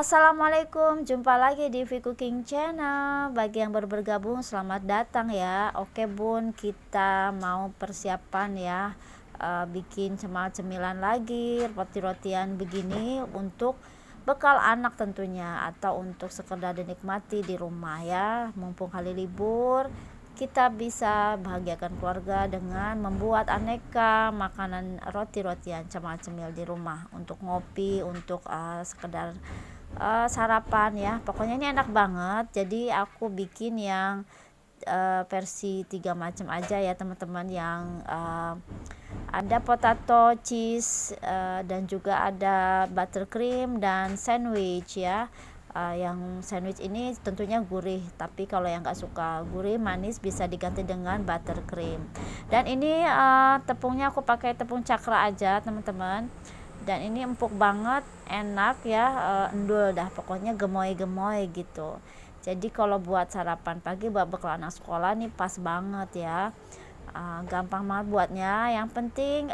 Assalamualaikum, jumpa lagi di V Cooking Channel. Bagi yang baru bergabung, selamat datang ya. Oke bun, kita mau persiapan ya, bikin cemilan lagi, roti-rotian begini untuk bekal anak tentunya, atau untuk sekedar dinikmati di rumah ya. Mumpung hari libur, kita bisa bahagiakan keluarga dengan membuat aneka makanan roti-rotian cemil di rumah untuk ngopi, untuk sekedar sarapan ya. Pokoknya ini enak banget. Jadi aku bikin yang versi 3 macam aja ya teman-teman, yang ada potato cheese, dan juga ada buttercream dan sandwich ya. Yang sandwich ini tentunya gurih, tapi kalau yang nggak suka gurih manis bisa diganti dengan buttercream. Dan ini tepungnya aku pakai tepung cakra aja teman-teman, dan ini empuk banget, enak ya, endul dah pokoknya, gemoy-gemoy gitu. Jadi kalau buat sarapan pagi buat bekal anak sekolah nih pas banget ya. Gampang banget buatnya. Yang penting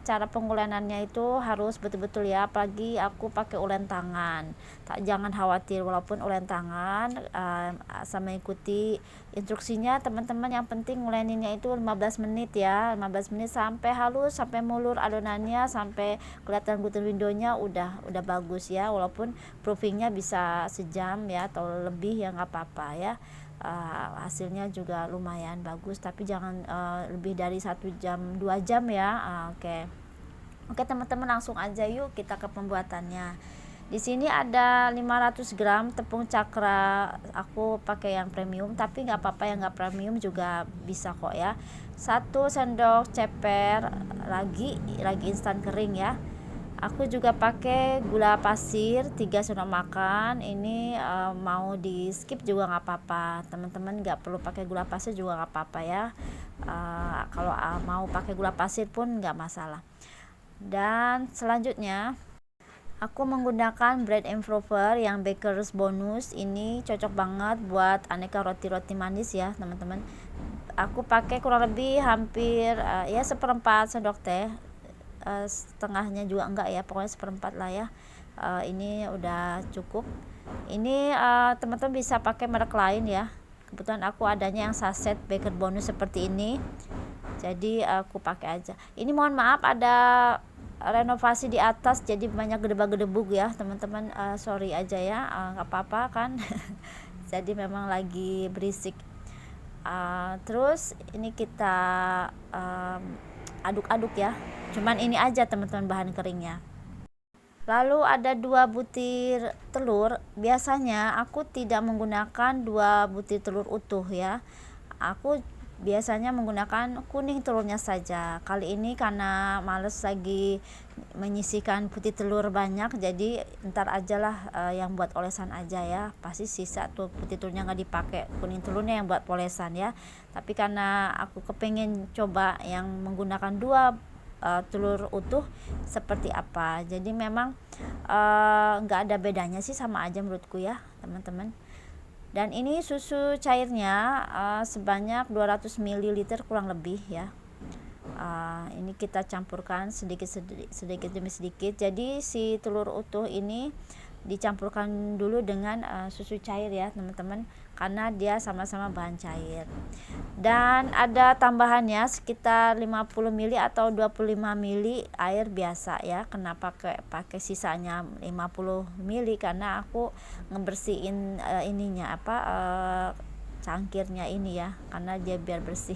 cara pengulenannya itu harus betul-betul ya, apalagi aku pakai ulen tangan. Jangan khawatir walaupun ulen tangan, sama ikuti instruksinya teman-teman. Yang penting nguleninnya itu 15 menit ya, 15 menit sampai halus, sampai mulur adonannya, sampai kelihatan gluten windownya udah bagus ya. Walaupun proofingnya bisa sejam ya atau lebih ya, nggak apa-apa ya. Hasilnya juga lumayan bagus, tapi jangan lebih dari 1 jam 2 jam ya. Oke teman-teman, langsung aja yuk kita ke pembuatannya. Di sini ada 500 gram tepung cakra, aku pakai yang premium, tapi nggak apa-apa yang nggak premium juga bisa kok ya. 1 sendok ceper ragi instan kering ya. Aku juga pakai gula pasir 3 sendok makan. Ini mau di skip juga nggak apa-apa teman-teman, nggak perlu pakai gula pasir juga nggak apa-apa ya. Kalau mau pakai gula pasir pun nggak masalah. Dan selanjutnya aku menggunakan bread improver yang baker's bonus. Ini cocok banget buat aneka roti-roti manis ya teman-teman. Aku pakai kurang lebih hampir ya 1/4 sendok teh, setengahnya juga enggak ya, pokoknya 1/4 lah ya. Ini udah cukup. Ini teman-teman bisa pakai merek lain ya, kebetulan aku adanya yang saset baker bonus seperti ini, jadi aku pakai aja. Ini mohon maaf ada renovasi di atas, jadi banyak gedebak-gedebuk ya teman-teman, sorry aja ya, nggak apa-apa kan. Jadi memang lagi berisik. Terus ini kita aduk-aduk ya, cuman ini aja teman-teman bahan keringnya. Lalu ada 2 butir telur. Biasanya aku tidak menggunakan 2 butir telur utuh ya, aku biasanya menggunakan kuning telurnya saja. Kali ini karena males lagi menyisihkan putih telur banyak, jadi ntar ajalah yang buat olesan aja ya, pasti sisa tuh putih telurnya nggak dipakai, kuning telurnya yang buat polesan ya. Tapi karena aku kepengen coba yang menggunakan 2 telur utuh seperti apa, jadi memang nggak ada bedanya sih, sama aja menurutku ya teman-teman. Dan ini susu cairnya sebanyak 200 ml kurang lebih ya. Ini kita campurkan sedikit demi sedikit. Jadi si telur utuh ini dicampurkan dulu dengan susu cair ya teman-teman, karena dia sama-sama bahan cair. Dan ada tambahannya sekitar 50 ml atau 25 ml air biasa ya. Kenapa pakai sisanya 50 ml, karena aku ngebersihin ininya cangkirnya ini ya, karena dia biar bersih.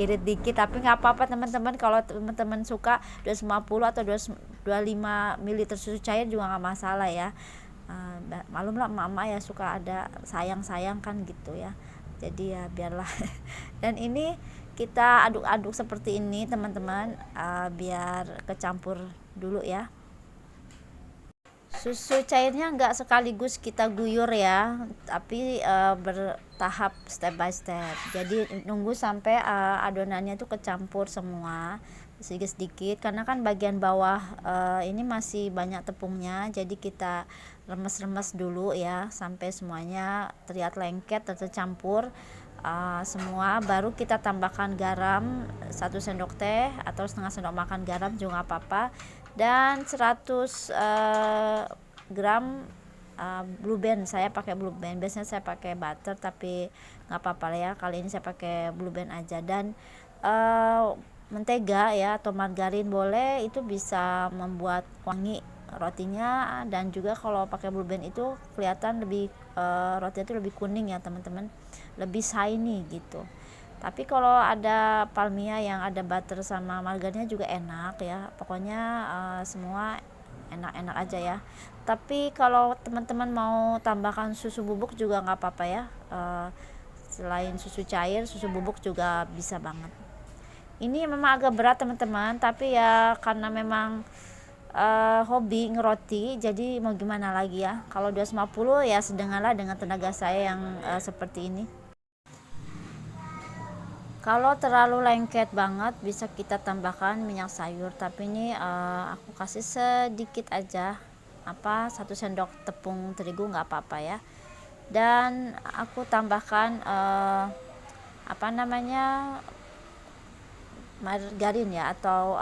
Irit dikit, tapi nggak apa-apa teman-teman, kalau teman-teman suka 250 atau 25 ml susu cair juga nggak masalah ya. Malum lah mama ya suka ada sayang-sayang kan gitu ya, jadi ya biarlah. Dan ini kita aduk-aduk seperti ini teman-teman, biar kecampur dulu ya. Susu cairnya nggak sekaligus kita guyur ya, tapi bertahap, step by step. Jadi nunggu sampai adonannya itu kecampur semua sedikit-sedikit, karena kan bagian bawah ini masih banyak tepungnya, jadi kita remes-remes dulu ya sampai semuanya terlihat lengket dan tercampur semua. Baru kita tambahkan garam 1 sendok teh atau setengah sendok makan garam juga nggak apa-apa, dan 100 gram Blue Band. Saya pakai Blue Band, biasanya saya pakai butter tapi nggak apa-apa ya, kali ini saya pakai Blue Band aja. Dan mentega ya atau margarin boleh, itu bisa membuat wangi rotinya. Dan juga kalau pakai Blue Band itu kelihatan lebih rotinya itu lebih kuning ya teman-teman, lebih shiny gitu. Tapi kalau ada palmia yang ada butter sama margarinnya juga enak ya, pokoknya semua enak-enak aja ya. Tapi kalau teman-teman mau tambahkan susu bubuk juga nggak apa-apa ya, selain susu cair, susu bubuk juga bisa banget. Ini memang agak berat teman-teman, tapi ya karena memang hobi ngeroti, jadi mau gimana lagi ya. Kalau 250 ya sedanglah dengan tenaga saya yang seperti ini. Kalau terlalu lengket banget bisa kita tambahkan minyak sayur, tapi ini aku kasih sedikit aja, 1 sendok tepung terigu nggak apa-apa ya. Dan aku tambahkan margarin ya, atau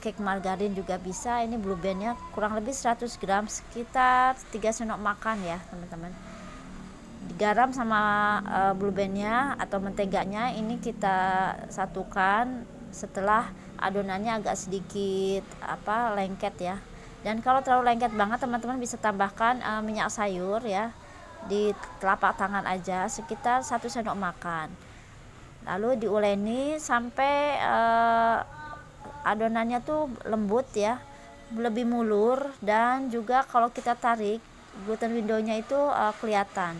cake margarin juga bisa. Ini Blue Bandnya kurang lebih 100 gram, sekitar 3 sendok makan ya teman-teman. Garam sama Blue Bandnya atau menteganya ini kita satukan setelah adonannya agak sedikit lengket ya. Dan kalau terlalu lengket banget teman-teman bisa tambahkan minyak sayur ya, di telapak tangan aja sekitar 1 sendok makan. Lalu diuleni sampai adonannya tuh lembut ya, lebih mulur. Dan juga kalau kita tarik gluten windownya itu kelihatan.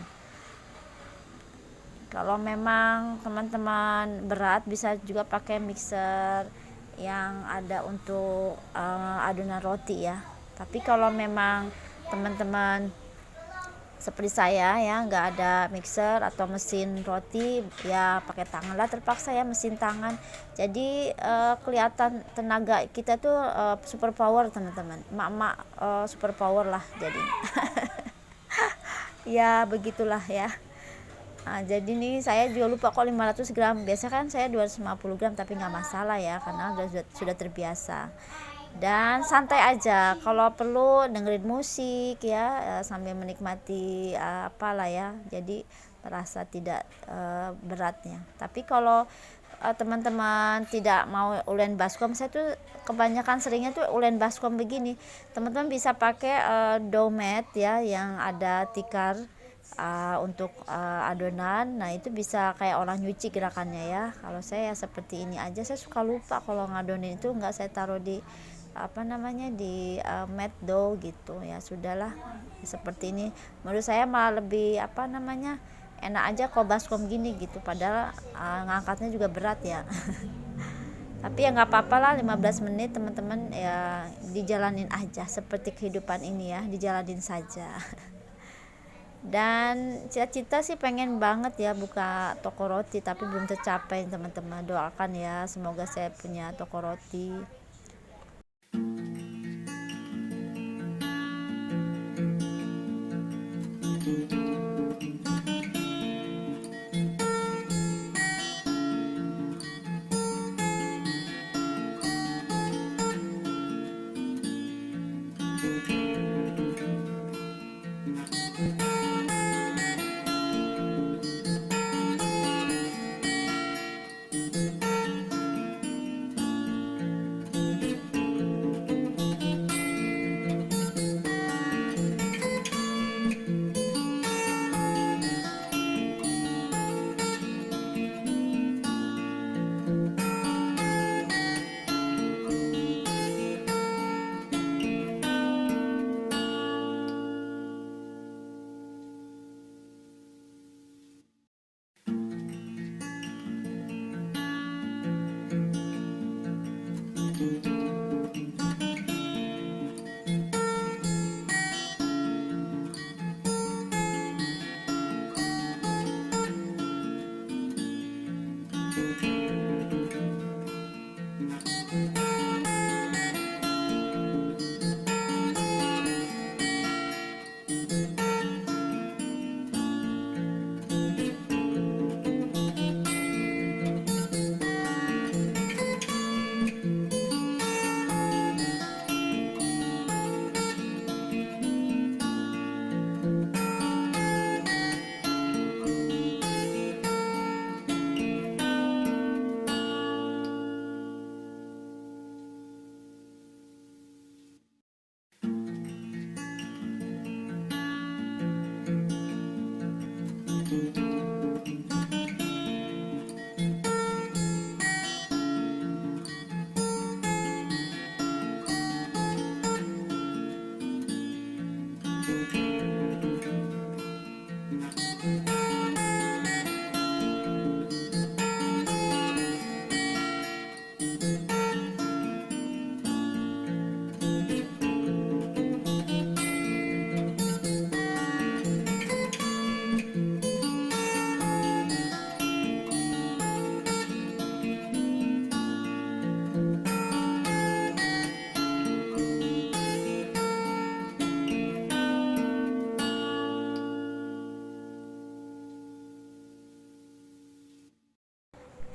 Kalau memang teman-teman berat bisa juga pakai mixer yang ada untuk adonan roti ya. Tapi kalau memang teman-teman seperti saya ya nggak ada mixer atau mesin roti, ya pakai tangan lah terpaksa ya, mesin tangan. Jadi kelihatan tenaga kita tuh super power teman-teman, emak-emak super power lah jadi. Ya begitulah ya. Nah, jadi nih saya juga lupa kok 500 gram, biasa kan saya 250 gram, tapi nggak masalah ya karena sudah terbiasa. Dan santai aja, kalau perlu dengerin musik ya, sambil menikmati apalah ya, jadi terasa tidak beratnya. Tapi kalau teman-teman tidak mau ulen baskom, saya tuh kebanyakan seringnya tuh ulen baskom begini, teman-teman bisa pakai dough mat ya yang ada tikar untuk adonan. Nah itu bisa kayak orang nyuci gerakannya ya. Kalau saya seperti ini aja, saya suka lupa kalau ngadonin itu nggak saya taruh di di mat dough gitu ya. Sudahlah seperti ini, menurut saya malah lebih enak aja kalau baskom gini gitu, padahal ngangkatnya juga berat ya. Tapi ya nggak apa-apa lah, 15 menit teman-teman ya, dijalanin aja seperti kehidupan ini ya, dijalanin saja. Dan cita-cita sih pengen banget ya buka toko roti, tapi belum tercapai teman-teman. Doakan ya semoga saya punya toko roti.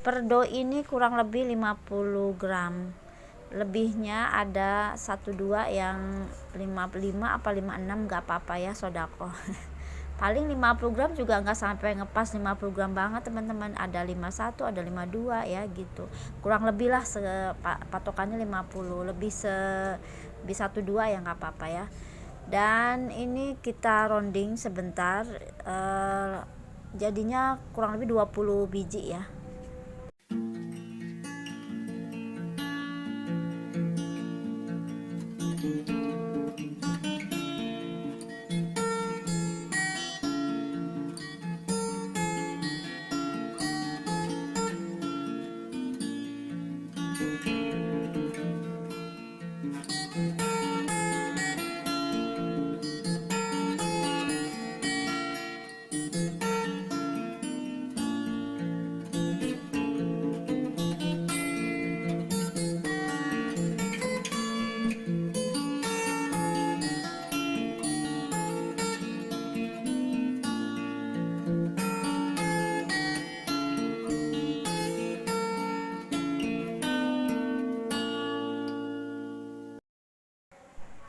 Per do ini kurang lebih 50 gram, lebihnya ada 1-2 yang 55 apa 56 nggak apa-apa ya, sodako. Paling 50 gram juga nggak sampai ngepas 50 gram banget teman-teman, ada 51 ada 52 ya gitu, kurang lebih lah patokannya 50, lebih 1-2 ya nggak apa-apa ya. Dan ini kita rounding sebentar, jadinya kurang lebih 20 biji ya.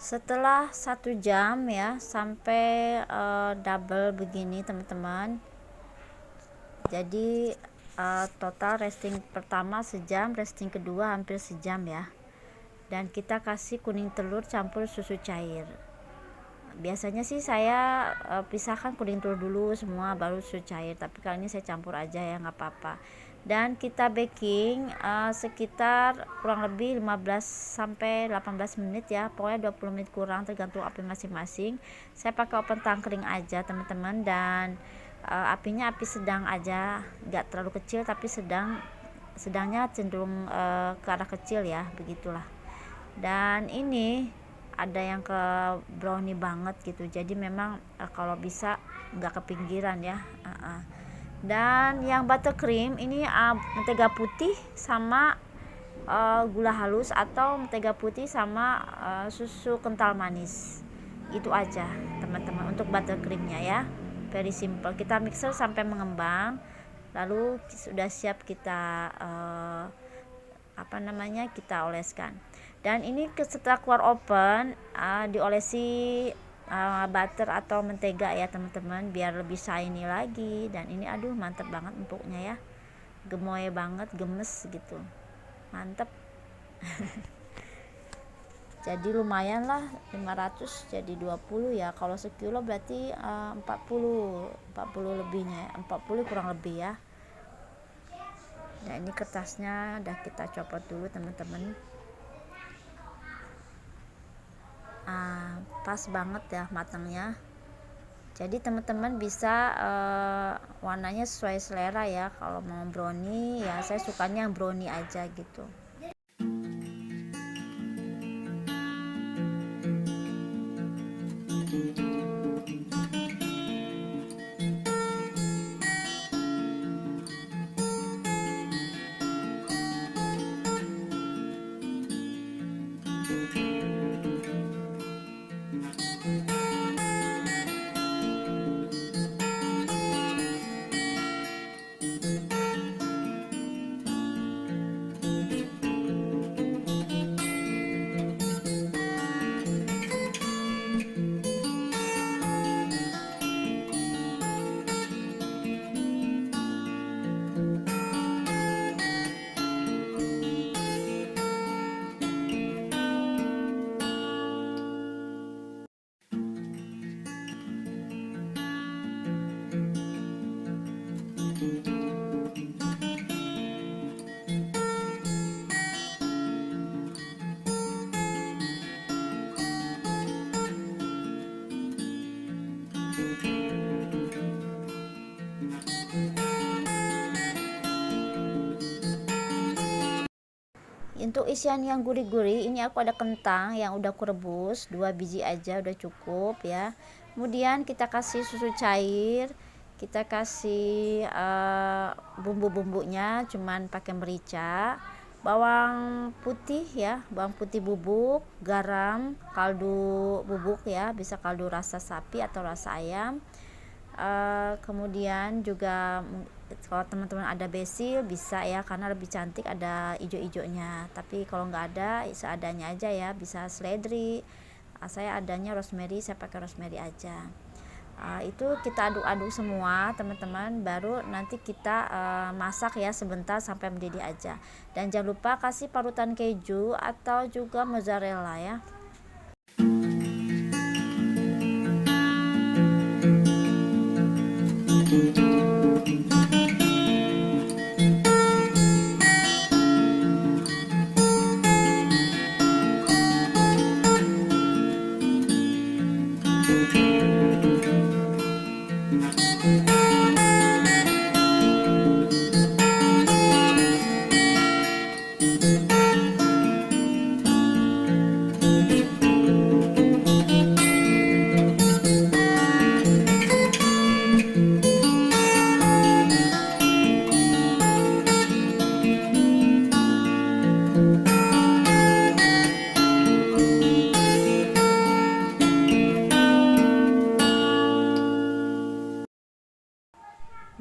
Setelah 1 jam ya sampai double begini teman-teman, jadi total resting pertama sejam, resting kedua hampir sejam ya. Dan kita kasih kuning telur campur susu cair. Biasanya sih saya pisahkan kuning telur dulu semua baru susu cair, tapi kali ini saya campur aja ya, nggak apa-apa. Dan kita baking sekitar kurang lebih 15 sampai 18 menit ya, pokoknya 20 menit kurang tergantung api masing-masing. Saya pakai oven tangkring aja teman-teman, dan apinya api sedang aja, nggak terlalu kecil tapi sedangnya cenderung ke arah kecil ya, begitulah. Dan ini ada yang ke brownie banget gitu, jadi memang kalau bisa nggak kepinggiran ya. Dan yang buttercream ini mentega putih sama gula halus atau mentega putih sama susu kental manis, itu aja teman-teman untuk buttercreamnya ya, very simple. Kita mixer sampai mengembang, lalu sudah siap kita kita oleskan. Dan ini setelah keluar oven diolesi butter atau mentega ya teman-teman, biar lebih shiny lagi. Dan ini aduh mantep banget empuknya ya, gemoy banget, gemes gitu, mantep. Jadi lumayan lah, 500 jadi 20 ya, kalau sekilo berarti 40 lebihnya ya, 40 kurang lebih ya. Nah ini kertasnya udah kita copot dulu teman-teman. Pas banget ya matangnya, jadi teman-teman bisa warnanya sesuai selera ya. Kalau mau brownie ya saya sukanya yang brownie aja gitu. Untuk isian yang gurih-gurih ini aku ada kentang yang udah aku rebus 2 biji aja udah cukup ya. Kemudian kita kasih susu cair, kita kasih bumbu-bumbunya cuman pakai merica, bawang putih ya, bawang putih bubuk, garam, kaldu bubuk ya, bisa kaldu rasa sapi atau rasa ayam, Kemudian juga kalau teman-teman ada basil bisa ya, karena lebih cantik ada ijo-ijonya. Tapi kalau nggak ada seadanya aja ya, bisa seledri. Saya adanya rosemary, saya pakai rosemary aja. Itu kita aduk-aduk semua teman-teman, baru nanti kita masak ya sebentar sampai mendidih aja. Dan jangan lupa kasih parutan keju atau juga mozzarella ya.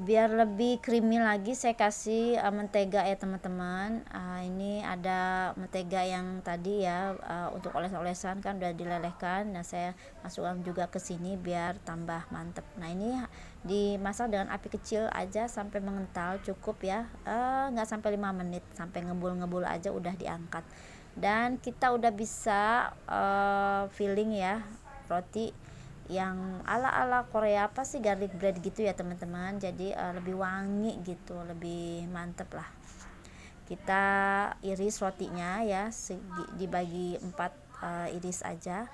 Biar lebih creamy lagi saya kasih mentega ya teman-teman. Ini ada mentega yang tadi ya, untuk oles-olesan kan udah dilelehkan. Nah saya masukkan juga ke sini biar tambah mantep. Nah ini dimasak dengan api kecil aja sampai mengental, cukup ya, nggak sampai 5 menit, sampai ngebul-ngebul aja udah diangkat. Dan kita udah bisa filling ya roti yang ala-ala Korea, apa sih, garlic bread gitu ya teman-teman. Jadi lebih wangi gitu, lebih mantep lah. Kita iris rotinya ya, dibagi 4 iris aja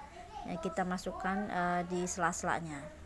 ya, kita masukkan di sela-selanya.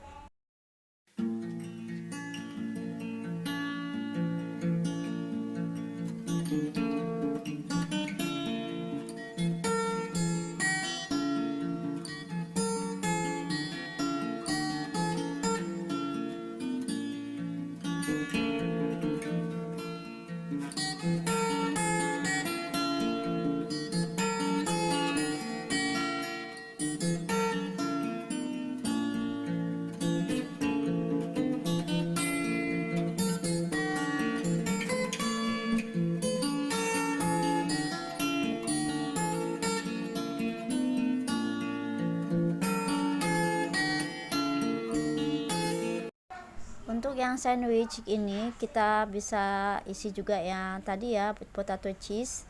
Untuk yang sandwich ini kita bisa isi juga yang tadi ya, potato cheese.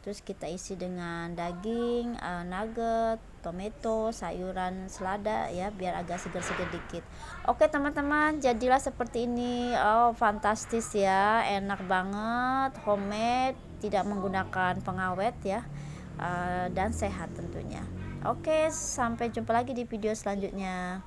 Terus kita isi dengan daging, nugget, tomato, sayuran selada ya, biar agak segar-segar dikit. Oke teman-teman, jadilah seperti ini. Oh fantastis ya, enak banget, homemade, tidak menggunakan pengawet ya, dan sehat tentunya. Oke, sampai jumpa lagi di video selanjutnya.